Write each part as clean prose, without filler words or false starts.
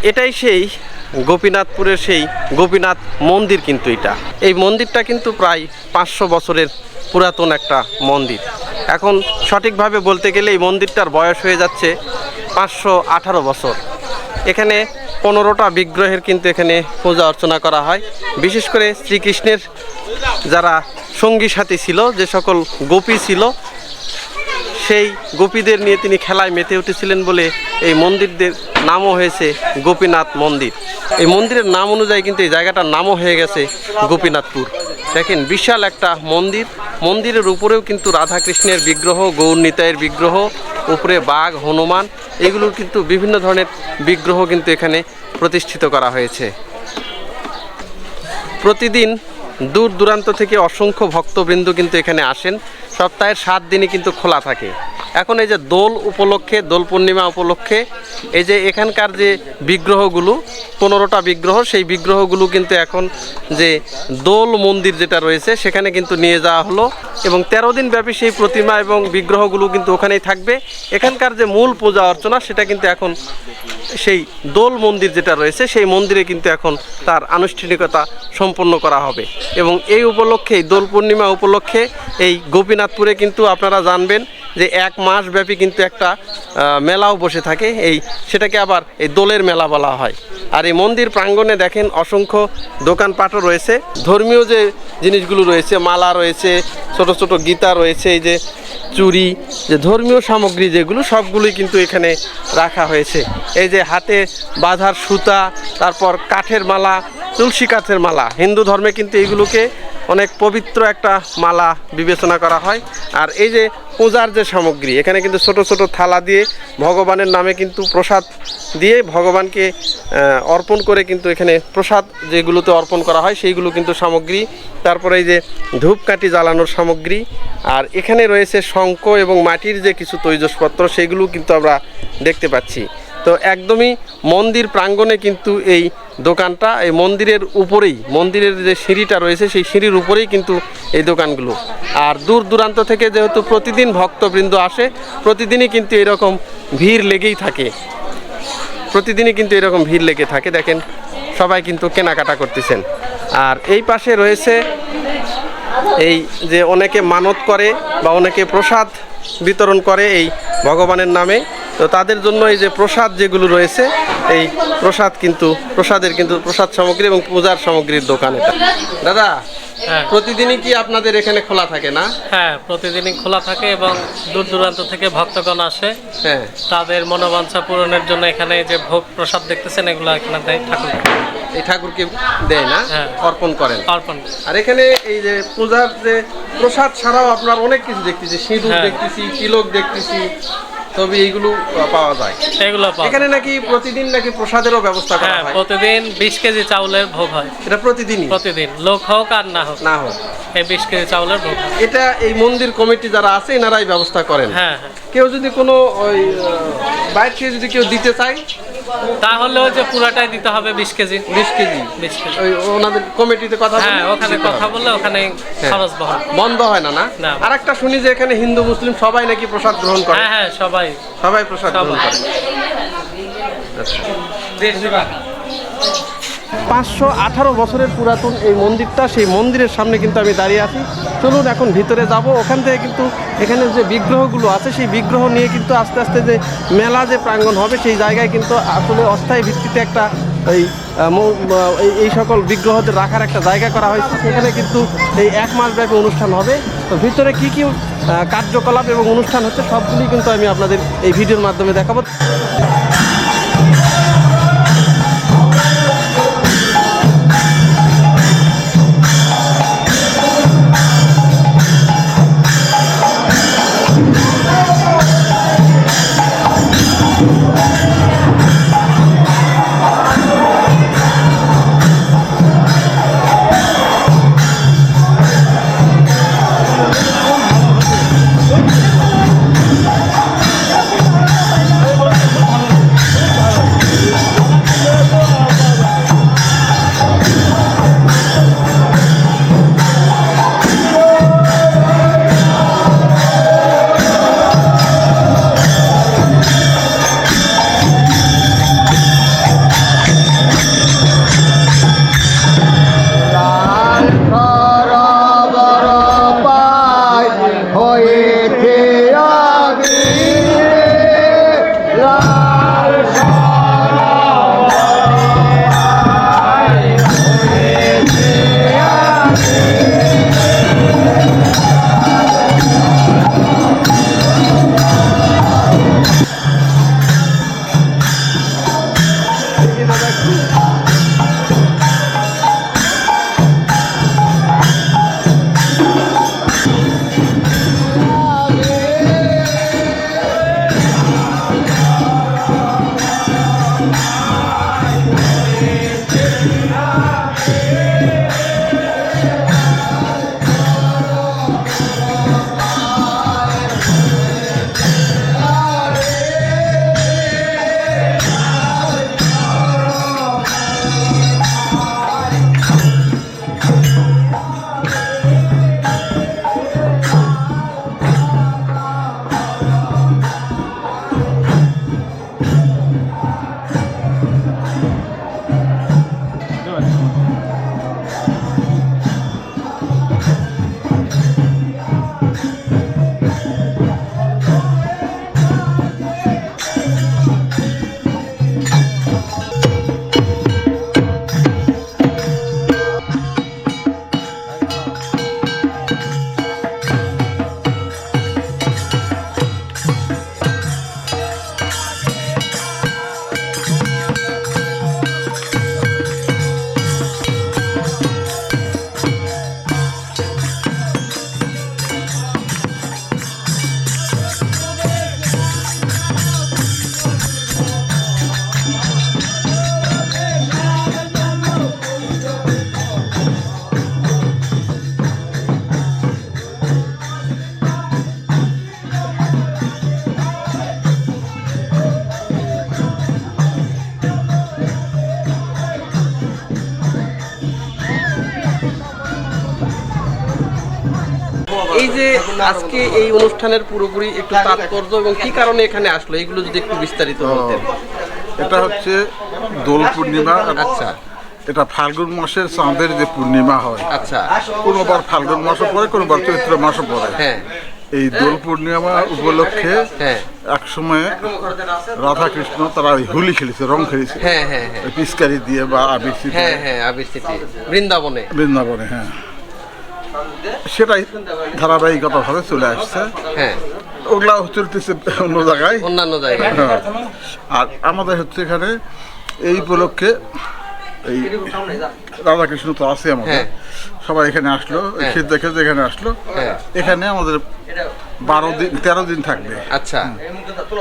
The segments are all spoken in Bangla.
এটাই সেই গোপীনাথপুরের সেই গোপীনাথ মন্দির, কিন্তু এই মন্দিরটা কিন্তু প্রায় 500 বছরের পুরাতন একটা মন্দির। এখন সঠিকভাবে বলতে গেলে এই মন্দিরটার বয়স হয়ে যাচ্ছে 518 বছর। এখানে 15টা বিগ্রহের কিন্তু এখানে পূজা অর্চনা করা হয়। বিশেষ করে শ্রীকৃষ্ণের যারা সঙ্গী সাথী ছিল, যে সকল গোপী ছিল, সেই গোপীদের নিয়ে তিনি খেলায় মেতে উঠেছিলেন বলে এই মন্দিরদের নামও হয়েছে গোপীনাথ মন্দির। এই মন্দিরের নাম অনুযায়ী কিন্তু এই জায়গাটার নামও হয়ে গেছে গোপীনাথপুর। দেখেন, বিশাল একটা মন্দির। মন্দিরের উপরেও কিন্তু রাধাকৃষ্ণের বিগ্রহ, গৌরনিতাইয়ের বিগ্রহ, উপরে বাঘ, হনুমান, এগুলোর কিন্তু বিভিন্ন ধরনের বিগ্রহ কিন্তু এখানে প্রতিষ্ঠিত করা হয়েছে। প্রতিদিন দূর দূরান্ত থেকে অসংখ্য ভক্তবৃন্দ কিন্তু এখানে আসেন। সপ্তাহের 7 দিনই কিন্তু খোলা থাকে। এখন এই যে দোল উপলক্ষে, দোল পূর্ণিমা উপলক্ষে এই যে এখানকার যে বিগ্রহগুলো, 15টা বিগ্রহ, সেই বিগ্রহগুলো কিন্তু এখন যে দোল মন্দির যেটা রয়েছে সেখানে কিন্তু নিয়ে যাওয়া হলো, এবং 13 দিন ব্যাপী সেই প্রতিমা এবং বিগ্রহগুলো কিন্তু ওখানেই থাকবে। এখানকার যে মূল পূজা অর্চনা সেটা কিন্তু এখন সেই দোল মন্দির যেটা রয়েছে সেই মন্দিরে কিন্তু এখন তার আনুষ্ঠানিকতা সম্পন্ন করা হবে। এবং এই উপলক্ষে, এই দোল পূর্ণিমা উপলক্ষে এই গোপীনাথপুরে কিন্তু আপনারা জানবেন যে 1 মাস ব্যাপী কিন্তু একটা মেলাও বসে থাকে, সেটাকে আবার এই দোলের মেলা বলা হয়। আর এই মন্দির প্রাঙ্গণে দেখেন অসংখ্য দোকানপাটও রয়েছে। ধর্মীয় যে জিনিসগুলো রয়েছে, মালা রয়েছে, ছোট ছোট গীতা রয়েছে, এই যে চুড়ি, যে ধর্মীয় সামগ্রী যেগুলো, সবগুলোই কিন্তু এখানে রাখা হয়েছে। এই যে হাতে বাঁধার সুতা, তারপর কাঠের মালা, তুলসী কাঠের মালা, হিন্দু ধর্মে কিন্তু এইগুলোকে অনেক পবিত্র একটা মালা বিবেচনা করা হয়। আর এই যে পূজার যে সামগ্রী, এখানে কিন্তু ছোট ছোট থালা দিয়ে ভগবানের নামে কিন্তু প্রসাদ দিয়ে ভগবানকে অর্পণ করে কিন্তু এখানে প্রসাদ যেগুলোতে অর্পণ করা হয় সেইগুলো কিন্তু সামগ্রী। তারপরে এই যে ধূপকাঠি জ্বালানোর সামগ্রী, আর এখানে রয়েছে শঙ্খ এবং মাটির যে কিছু তৈজসপত্র, সেগুলো কিন্তু আমরা দেখতে পাচ্ছি। তো একদমই মন্দির প্রাঙ্গণে কিন্তু এই দোকানটা, এই মন্দিরের উপরেই, মন্দিরের যে সিঁড়িটা রয়েছে সেই সিঁড়ির উপরেই কিন্তু এই দোকানগুলো। আর দূর দূরান্ত থেকে যেহেতু প্রতিদিন ভক্তবৃন্দ আসে, প্রতিদিনই কিন্তু এরকম ভিড় লেগেই থাকে, প্রতিদিনই কিন্তু এরকম ভিড় লেগে থাকে। দেখেন, সবাই কিন্তু কেনাকাটা করতেছেন। আর এই পাশে রয়েছে এই যে অনেকে মানত করে বা অনেকে প্রসাদ বিতরণ করে এই ভগবানের নামে, তো তাদের জন্য এই যে প্রসাদ যেগুলো রয়েছে, এই প্রসাদ কিন্তু প্রসাদ সামগ্রী এবং পূজার সামগ্রীর দোকান এটা। দাদা, প্রতিদিনই কি আপনাদের এখানে খোলা থাকে না? হ্যাঁ, প্রতিদিনই খোলা থাকে এবং দূর দূরান্ত থেকে ভক্তগণ আসে। হ্যাঁ, তাদের মনোবাঞ্ছা পূরণের জন্য এখানে যে ভোগ প্রসাদ দেখতেছেন এগুলো এখানে দেয় ঠাকুর। এই ঠাকুরকে দেয় না? হ্যাঁ, অর্পণ করেন। অর্পণ। আর এখানে এই যে পূজার যে প্রসাদ ছাড়াও আপনার অনেক কিছু দেখতেছি, সিঁদুর দেখতেছি, তিলক দেখতেছি, তবে এইগুলো পাওয়া যায়। এগুলো এখানে নাকি প্রতিদিন নাকি প্রসাদেরও ব্যবস্থা করা হয়? প্রতিদিন 20 কেজি চাউলের ভোগ হয়। এটা প্রতিদিনই? প্রতিদিন, লোক হোক আর না হোক। এই 20 কেজি চাউলের ভোগ। এটা এই মন্দির কমিটি যারা আছে এনারাই ব্যবস্থা করেন? হ্যাঁ। কেউ যদি কোনো ওই বাইরে থেকে যদি কেউ দিতে চায় তাহলে যে পুরাটাই দিতে হবে 20 কেজি। 20 কেজি ওই ওনাদের কমিটিতে কথা বলে? হ্যাঁ, ওখানে কথা বললে ওখানে খরচ বন্ধ হয় না? না। আরেকটা শুনি যে এখানে হিন্দু মুসলিম সবাই নাকি প্রসাদ গ্রহণ করে? হ্যাঁ, সবাই প্রসাদ গ্রহণ করে। 518 বছরের পুরাতন এই মন্দিরটা, সেই মন্দিরের সামনে কিন্তু আমি দাঁড়িয়ে আছি। চলুন এখন ভিতরে যাব। ওখান থেকে কিন্তু এখানে যে বিগ্রহগুলো আছে সেই বিগ্রহ নিয়ে কিন্তু আস্তে আস্তে যে মেলা যে প্রাঙ্গণ হবে সেই জায়গায় কিন্তু আসলে অস্থায়ী ভিত্তিতে একটা এই সকল বিগ্রহদের রাখার একটা জায়গা করা হয়েছে। সেখানে কিন্তু এই 1 মাস ব্যাপী অনুষ্ঠান হবে। তো ভিতরে কি কি কার্যকলাপ এবং অনুষ্ঠান হচ্ছে সবগুলি কিন্তু আমি আপনাদের এই ভিডিওর মাধ্যমে দেখাবো। এই যে আজকে এই অনুষ্ঠানের পুরোপুরি একটু তাৎপর্য এবং কি কারণে এখানে আসলো এগুলো যদি একটু বিস্তারিত বলতেন। এটা হচ্ছে দোল পূর্ণিমা। আচ্ছা এটা ফাল্গুন মাসের চাঁদের যে পূর্ণিমা হয়, আচ্ছা কোনোবার ফাল্গুন মাসও পরে, কোনোবার চৈত্র মাসও পরে। হ্যাঁ এই দোল পূর্ণিমা উপলক্ষে হ্যাঁ এক সময় রাধা কৃষ্ণ তারা ওই হোলি খেলেছে, রং খেলেছে, হ্যাঁ হ্যাঁ হ্যাঁ ওই পিচকারি দিয়ে বা আবির ছিটিয়ে হ্যাঁ হ্যাঁ আবির সিটি বৃন্দাবনে। বৃন্দাবনে। হ্যাঁ, সেটাই ধারাবাহিকতাভাবে চলে আসছে। হ্যাঁ ওগুলা চলতেছে অন্য জায়গায়। অন্যান্য জায়গায়। হ্যাঁ। আর আমাদের হচ্ছে এখানে এই উপলক্ষে এই রাধাকৃষ্ণ তো আছে আমাদের, হ্যাঁ। সবাই এখানে আসলো, হ্যাঁ। শীত দেখে যে এখানে আসলো। হ্যাঁ। এখানে আমাদের 13 দিন থাকবে। আচ্ছা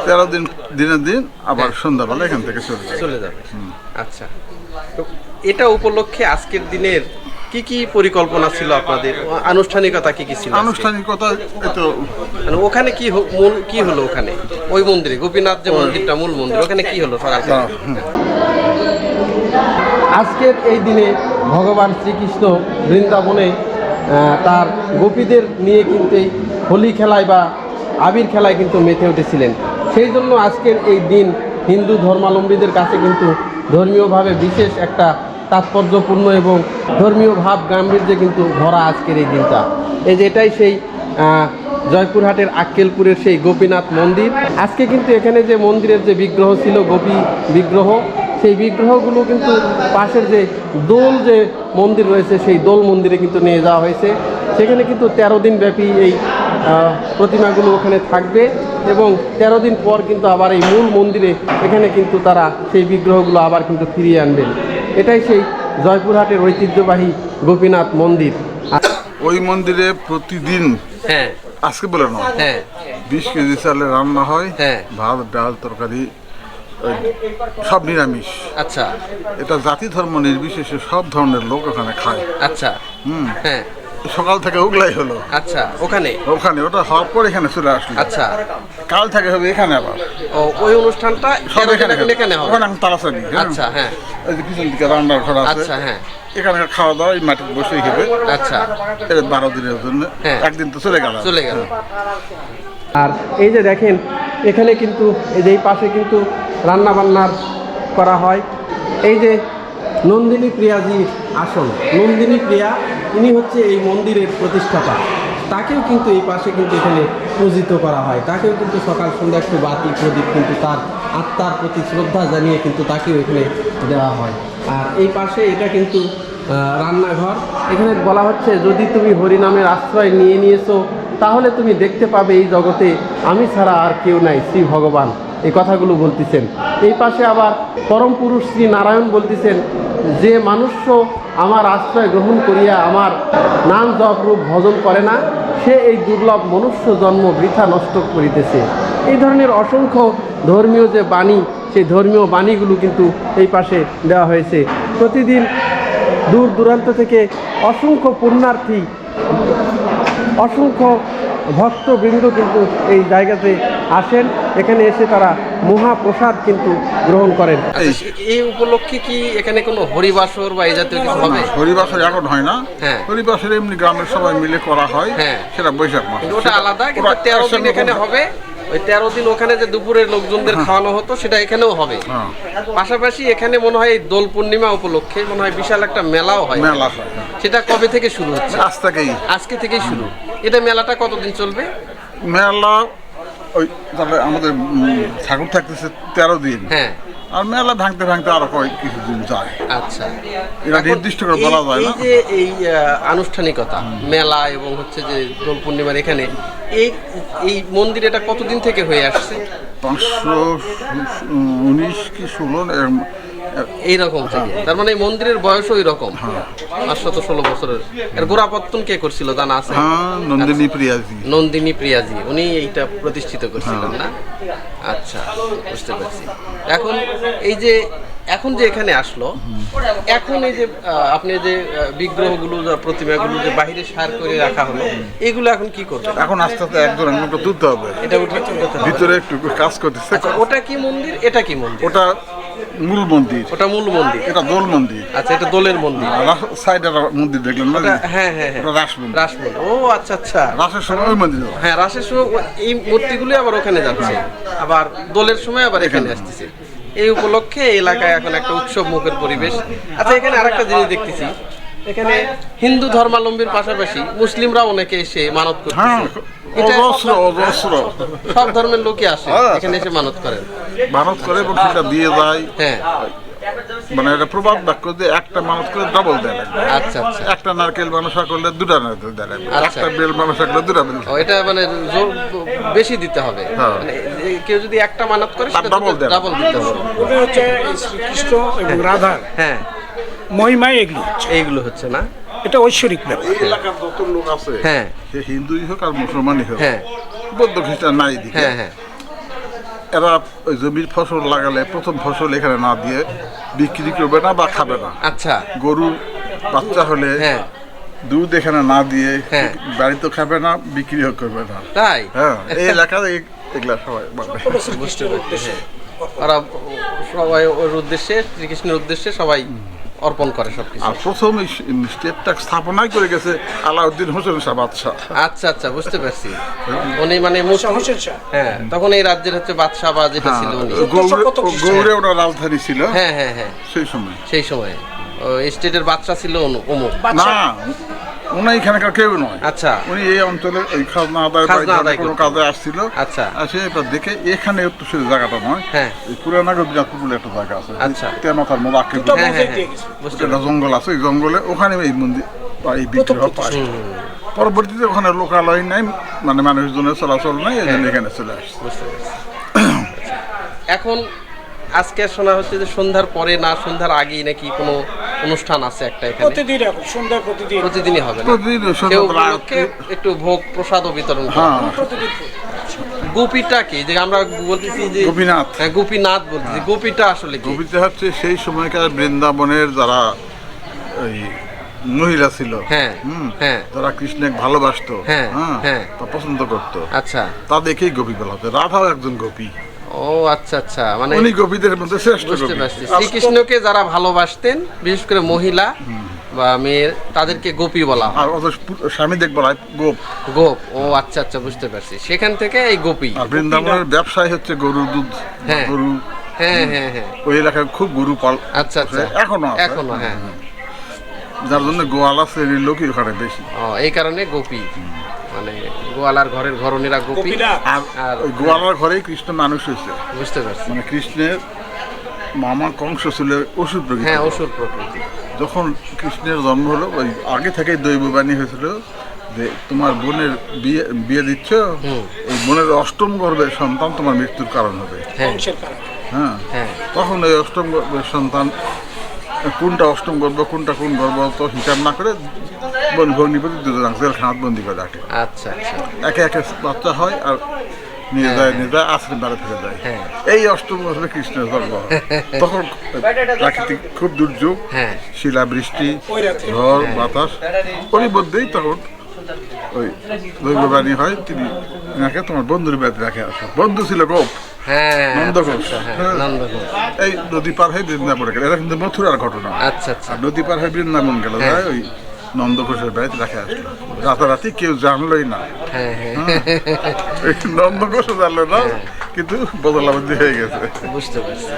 13 দিন দিনের দিন আবার সন্ধ্যাবেলা এখান থেকে চলে যাবে। চলে যাবে। আচ্ছা তো এটা উপলক্ষে আজকের দিনের কি কি পরিকল্পনা ছিল আপনাদের, আনুষ্ঠানিকতা কি কি ছিল আজকে? আনুষ্ঠানিকতা তো মানে ওখানে কি মূল কি হলো ওখানে ওই মন্দিরে গোপীনাথ যে মন্দিরটা মূল মন্দির ওখানে কি হলো সকাল থেকে? আজকের এই দিনে ভগবান শ্রীকৃষ্ণ বৃন্দাবনে তার গোপীদের নিয়ে কিন্তু এই হোলি খেলায় বা আবির খেলায় কিন্তু মেতে উঠেছিলেন। সেই জন্য আজকের এই দিন হিন্দু ধর্মাবলম্বীদের কাছে কিন্তু ধর্মীয়ভাবে বিশেষ একটা তাৎপর্যপূর্ণ এবং ধর্মীয় ভাব গাম্ভীর্যে কিন্তু ভরা আজকের এই দিনটা। এই যে এটাই সেই জয়পুরহাটের আক্কেলপুরের সেই গোপীনাথ মন্দির। আজকে কিন্তু এখানে যে মন্দিরের যে বিগ্রহ ছিল গোপী বিগ্রহ, সেই বিগ্রহগুলো কিন্তু পাশের যে দোল যে মন্দির রয়েছে সেই দোল মন্দিরে কিন্তু নিয়ে যাওয়া হয়েছে। সেখানে কিন্তু 13 দিন ব্যাপী এই প্রতিমাগুলো ওখানে থাকবে এবং 13 দিন পর কিন্তু আবার এই মূল মন্দিরে এখানে কিন্তু তারা সেই বিগ্রহগুলো আবার কিন্তু ফিরিয়ে আনবেন। এটাই সেই জয়পুরহাটের ঐতিহ্যবাহী গোপীনাথ মন্দির। ওই মন্দিরে প্রতিদিন, হ্যাঁ আজকে বলে না, হ্যাঁ 20 কেজি চালে রান্না হয়, হ্যাঁ। ভাত ডাল তরকারি ওই সব নিরামিষ। আচ্ছা এটা জাতি ধর্ম নির্বিশেষে সব ধরনের লোক ওখানে খায়। আচ্ছা হ্যাঁ সকাল থেকে ওগুলাই হলো আচ্ছা ওখানে ওখানে, ওটা হওয়ার পর এখানে চলে আসলো। আচ্ছা কাল থেকে হবে এখানে আবার ও ওই অনুষ্ঠানটা সব এখানে এখানে হবে। ওখানে আমি তাড়াতাড়ি। আচ্ছা হ্যাঁ ওই যে পিছন দিকে রান্নার ঘর আছে, আচ্ছা হ্যাঁ এখানে খাওয়া দাওয়া এই মাটিতে বসেই হবে। আচ্ছা 12 দিনের জন্য, হ্যাঁ। একদিন তো চলে গেল। চলে গেল। আর এই যে দেখেন এখানে কিন্তু এই যে এই পাশে কিন্তু রান্না বান্নার করা হয়। এই যে নন্দিনী প্রিয়াজির আসন, নন্দিনী প্রিয়া ইনি হচ্ছে এই মন্দিরের প্রতিষ্ঠাতা। তাকেও কিন্তু এই পাশে কিন্তু এখানে পূজিত করা হয়। তাকেও কিন্তু সকাল সন্ধ্যা একটু বাতি প্রদীপ কিন্তু তার আত্মার প্রতি শ্রদ্ধা জানিয়ে কিন্তু তাকেও এখানে দেওয়া হয়। আর এই পাশে এটা কিন্তু রান্নাঘর। এখানে বলা হচ্ছে যদি তুমি হরিনামের আশ্রয় নিয়ে নিয়েছো তাহলে তুমি দেখতে পাবে এই জগতে আমি ছাড়া আর কেউ নাই, শ্রী ভগবান এই কথাগুলো বলতেছেন। এই পাশে আবার পরম পুরুষ শ্রী নারায়ণ বলতেছেন যে মানুষ্য আমার আশ্রয় গ্রহণ করিয়া আমার নাম জপ রূপ ভজন করে না সে এই দুর্লভ মনুষ্য জন্ম বৃথা নষ্ট করিতেছে। এই ধরনের অসংখ্য ধর্মীয় যে বাণী সেই ধর্মীয় বাণীগুলো কিন্তু এই পাশে দেওয়া হয়েছে। প্রতিদিন দূর দূরান্ত থেকে অসংখ্য পুণ্যার্থী অসংখ্য ভক্তবৃন্দ কিন্তু এই জায়গাতে আসেন, এখানে এসে তারা মহাপ্রসাদ কিন্তু গ্রহণ করেন। এই উপলক্ষে কি এখানে কোনো হরিবাসর বা এই জাতীয় কিছু হবে? হরিবাসর এখন হয় না। হ্যাঁ। হরিবাসর এমনি গ্রামের সবাই মিলে করা হয়। হ্যাঁ। সেটা বৈশাখ মাস। ওটা আলাদা, কিন্তু 13 দিন এখানে হবে। ওই 13 দিন ওখানে যে দুপুরের লোকজনদের খাওয়ানো হতো সেটা এখানেও হবে। হ্যাঁ। পাশাপাশি এখানে মনে হয় এই দোল পূর্ণিমা উপলক্ষে মনে হয় বিশাল একটা মেলাও হয়। মেলা হয়। সেটা কবে থেকে শুরু হচ্ছে? আজ থেকেই। আজকে থেকেই শুরু। এটা মেলাটা কতদিন চলবে? মেলা ওই তাহলে আমাদের ঠাকুর থাকতেছে 13 দিন। হ্যাঁ। আর মেলা ভাঙতে ভাঙতে আরো কিছুদিন যায়। আচ্ছা এটা নির্দিষ্ট করে বলা যায় এই না। যে এই আনুষ্ঠানিকতা মেলা এবং হচ্ছে যে দোল পূর্ণিমার এখানে এই এই মন্দির এটা কতদিন থেকে হয়ে আসছে? 519 কি 16 এইরকম থেকে। তার মানে এই মন্দিরের বয়স ওই রকম 516 বছরের। এর গোড়াপত্তন কে করছিল জানা আছে? হ্যাঁ, নন্দিনী প্রিয়াজি। নন্দিনী প্রিয়াজি উনি এইটা প্রতিষ্ঠিত করছিলেন না? আচ্ছা বুঝতে পারছি। এখন এই যে এখন যে এখানে আসলো, এখন এই যে আপনি যে বিগ্রহগুলো বা প্রতিমাগুলো যে বাইরে সার করে রাখা হলো এগুলো এখন কি করবে? এখন আস্তে আস্তে একজন একজনকে তুলতে হবে। এটা উঠে ভিতরে একটু কাজ করতেছে। আচ্ছা, ওটা কি মন্দির এটা কি মন্দির? ওটা মূল মন্দির, ওটা মূল মন্দির। এটা দোল মন্দির। আচ্ছা, এটা দোলের মন্দির। সাইডে মন্দির দেখলেন না? হ্যাঁ হ্যাঁ হ্যাঁ, ওটা রাস মন্দির। রাস মন্দির। ও আচ্ছা আচ্ছা, রাসের সময় ওই মন্দির। হ্যাঁ, রাসের সময় এই মূর্তিগুলি আবার ওখানে যাচ্ছে, আবার দোলের সময় আবার এখানে আসতেছে। এই উপলক্ষে এই এলাকায় এখন একটা উৎসব মুখের পরিবেশ। আচ্ছা, এখানে আরেকটা জিনিস দেখতেছি, এখানে হিন্দু ধর্মাবলম্বীর পাশাপাশি মুসলিমরা অনেকে এসে মানত হ্যাঁ, করতেছে। এটা অজস্র অজস্র সব ধর্মের লোকই আসে এখানে এসে মানত করেন। মানত করে এবং সেটা দিয়ে যায়। হ্যাঁ, মানে এটা প্রবাদ বাক্য যে একটা মানুষ করে ডবল দেয় লাগবে। আচ্ছা আচ্ছা। একটা নারকেল মানুষা করলে দুটা নারকেল দেয় লাগবে, আচ্ছা। একটা বেল মানুষা করলে দুটা বেল। ও, এটা মানে বেশি দিতে হবে। হ্যাঁ। মানে কেউ যদি একটা মানত করে তার সেটা double দেয়। ডাবল দিতে হবে। ওটা হচ্ছে শ্রীকৃষ্ণ এবং রাধার হ্যাঁ, মহিমায় এগুলো হচ্ছে। এইগুলো হচ্ছে না? এটা ঐশ্বরিক ব্যাপার। এই এলাকার যত লোক আছে, হ্যাঁ সে হিন্দুই হোক আর মুসলমানই হোক, হ্যাঁ বৌদ্ধ খ্রিস্টান নাই দিকে, হ্যাঁ হ্যাঁ, এরা ওই জমির ফসল লাগালে প্রথম ফসল এখানে না দিয়ে বিক্রি করবে না বা খাবে না। আচ্ছা, গরু বাচ্চা হলে হ্যাঁ দুধ এখানে না দিয়ে হ্যাঁ। বাড়িতে খাবে না, বিক্রিও করবে না। তাই? হ্যাঁ, এই এলাকার এগুলা সবাই মানে বুঝতে পারছি। হ্যাঁ, ওরা সবাই ওর উদ্দেশ্যে, শ্রীকৃষ্ণের উদ্দেশ্যে সবাই অর্পণ করে সবকিছু। আর প্রথম এই স্টেটটা স্থাপনাই করে গেছে আলাউদ্দিন হোসেন শাহ বাদশাহ। আচ্ছা আচ্ছা, বুঝতে পারছি। উনি মানে মুসলিম। হোসেন শাহ। হ্যাঁ, তখন এই রাজ্যের হচ্ছে বাদশাহ বা যেটা ছিল উনি। গৌড়ে ওনার রাজধানী ছিল হ্যাঁ হ্যাঁ হ্যাঁ, সেই সময়। সেই সময় স্টেটের বাদশাহ ছিল অমুক। না, উনি এখানকার কেউ নয়। আচ্ছা, উনি এই অঞ্চলের এই খাজনা আদায় বা খাজনা এখানে আদায় কোনো করতেন। কাজে আসছিল। আচ্ছা। আসে এটা দেখে এখানে একটু সে জায়গাটা নয়, হ্যাঁ। এই পুরানাগর দিনাজপুর বলে একটা জায়গা আছে। আচ্ছা। তেমাথার মতো আঁকে দুটো হ্যাঁ মন্দির হ্যাঁ দিয়ে হ্যাঁ, গেছে। বুঝতে একটা জঙ্গল আছে, ওই জঙ্গলে ওখানে এই মন্দির বা এই বিগ্রহ পায়। পরবর্তীতে ওখানে লোকালয় নাই, মানে মানুষজনের চলাচল নাই, এই জন্য এখানে চলে আসছে। বুঝতে পারছি। এখন আজকে শোনা হচ্ছে যে সন্ধ্যার পরে না সন্ধ্যার আগেই নাকি কোনো অনুষ্ঠান আছে একটা এখানে? প্রতিদিন এখন সন্ধ্যায় প্রতিদিন প্রতিদিনই হবে না? প্রতিদিন কেউ সন্ধ্যাবেলা উপলক্ষে একটু ভোগ প্রসাদও বিতরণ করে। হ্যাঁ, প্রতিদিন গোপীটা কি, যে আমরা বলতেছি যে গোপীনাথ। হ্যাঁ, গোপীনাথ বলতেছি, গোপীটা আসলে কি? গোপীতে হচ্ছে সেই সময়কার বৃন্দাবনের যারা ওই মহিলা ছিল, হ্যাঁ, হুম, হ্যাঁ। যারা কৃষ্ণকে ভালোবাসতো, হ্যাঁ, হ্যাঁ। তা পছন্দ করতো, আচ্ছা, তাদেরকেই গোপী বলা হতো। রাধাও একজন গোপী, ও আচ্ছা আচ্ছা, মানে উনি গোপীদের মধ্যে শ্রেষ্ঠ বুঝতে গোপী। পারছি। শ্রীকৃষ্ণকে যারা ভালোবাসতেন, বিশেষ করে মহিলা বা মেয়ের, তাদেরকে গোপী বলা হয়। আর অত স্বামী দেখবো গোপ। গোপ, ও আচ্ছা আচ্ছা, বুঝতে পারছি। সেখান থেকে এই গোপী। আর বৃন্দাবনের ব্যবসায় হচ্ছে গরুর দুধ, হ্যাঁ। গরু। হ্যাঁ হ্যাঁ হ্যাঁ, ওই এলাকায় খুব গরু পাল, আচ্ছা আচ্ছা, এখনো আছে। এখনো, হ্যাঁ। যার জন্য গোয়ালা শ্রেণীর লোকই ওখানে বেশি। ও, এই কারণে গোপী, মানে গোয়ালার ঘরের ঘরণীরা গোপী। গোপীরা। আর আর ওই গোয়ালার ঘরেই কৃষ্ণ মানুষ হয়েছে। বুঝতে পারছি। মানে কৃষ্ণের মামা কংস ছিল অসুর প্রকৃতি। হ্যাঁ, অসুর প্রকৃতি। যখন কৃষ্ণের জন্ম হলো, ওই আগে থেকেই দৈববাণী হয়েছিল যে তোমার বোনের বিয়ে দিচ্ছ, এই বোনের অষ্টম গর্ভের সন্তান তোমার মৃত্যুর কারণ হবে। হ্যাঁ বংশের কারণে। হ্যাঁ, হ্যাঁ, তখন ওই অষ্টম গর্ভের সন্তান কোনটা অষ্টম গর্ভ কোনটা কোন গর্ভ তো হিসাব না করে ভগ্নিপতি দুজন জেলখানাত বন্দি করে রাখে। আচ্ছা আচ্ছা, একে একে বাচ্চা হয় আর নিয়ে যায় আশ্রম বাড়ি ফেলে যায়। হ্যাঁ। এই অষ্টম গর্ভে কৃষ্ণের জন্ম হয়। তখন প্রাকৃতিক খুব দুর্যোগ, হ্যাঁ। শিলাবৃষ্টি, ঝড় বাতাস, ওরই মধ্যেই তখন ওই দৈববাণী হয়, তিনি এনাকে তোমার বন্ধুর বাড়িতে রাখে আসো। বন্ধু ছিল গোপ, হ্যাঁ, নন্দঘোষ। আচ্ছা, হ্যাঁ, হ্যাঁ। নন্দঘোষ। এই নদী পার হয়ে বৃন্দাবনে গেল, এটা কিন্তু মথুরার ঘটনা। আচ্ছা আচ্ছা, আর নদী পার হয়ে বৃন্দাবন গেল, হ্যাঁ। যায় ওই নন্দঘোষের বাড়িতে রাখে আসলো। রাতারাতি কেউ জানলোই না, হ্যাঁ হ্যাঁ, এই নন্দঘোষও জানলো না, কিন্তু বদলাবন্দি হয়ে গেছে। বুঝতে পারছি।